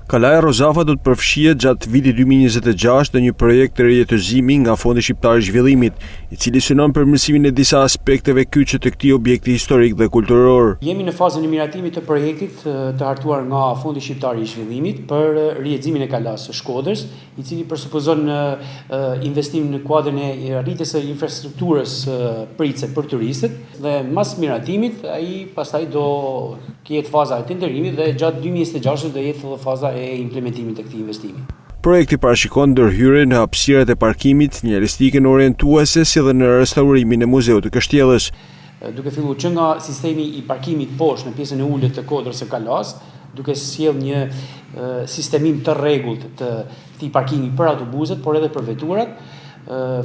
Kalaja Rozafa do të përfshihet gjatë vitit 2026 në një projekt të rijetëzimi nga Fondi Shqiptar i Zhvillimit, i cili synon përmirësimin e disa aspekteve kyçe të këtij objekti historik dhe kulturor. Jemi në fazën e miratimit të projektit të hartuar nga Fondi Shqiptar i Zhvillimit për rijezimin e kalas së Shkodrës, i cili presupozon investim në kuadrin e arritjes së infrastrukturës pritse për turistët, dhe mas miratimit ai pastaj do ketë faza e tenderimit dhe gjatë 2026 do jetë edhe faza e implementimit të këtij investimi. Projekti parashikon ndërhyrje në hapësirat e parkimit, një ristikën orientuese si dhe në restaurimin e muzeut të Kështjellës. Duke filluar që nga sistemi i parkimit poshtë në pjesën e ulët të kodrës së kalas, duke sjell një sistemim të rregullt të këtij parkimi për autobuset, por edhe për veturat,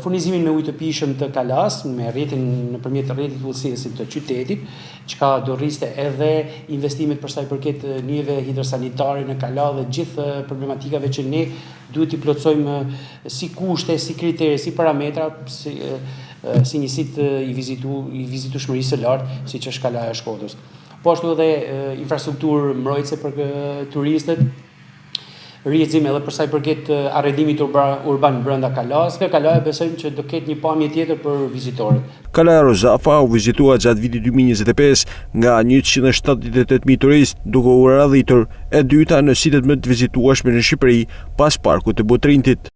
furnizimin me ujë të pijshëm të kalas nëpërmjet rrjetit udhëhesit të qytetit, çka do rriste edhe investimet për sa i përket njëve hidrosanitare në Kala dhe gjithë problematikave që ne duhet i plotësojmë si kushte, si kritere, si parametra, si njësit i vizitueshmërisë së lartë, siç është Kalaja e Shkodrës. Po ashtu edhe infrastrukturë mbrojtëse për turistët, rrjedhim edhe për sa i përket arrendimit urban brenda Kalas. Në Kalaja besojmë që do ketë një pamje tjetër për vizitorët. Kalaja Rozafa u vizitua gjatë vitit 2025 nga 178.000 turistë, duke u radhitur e dyta në sitet më të vizitueshme në Shqipëri pas Parkut të Botrintit.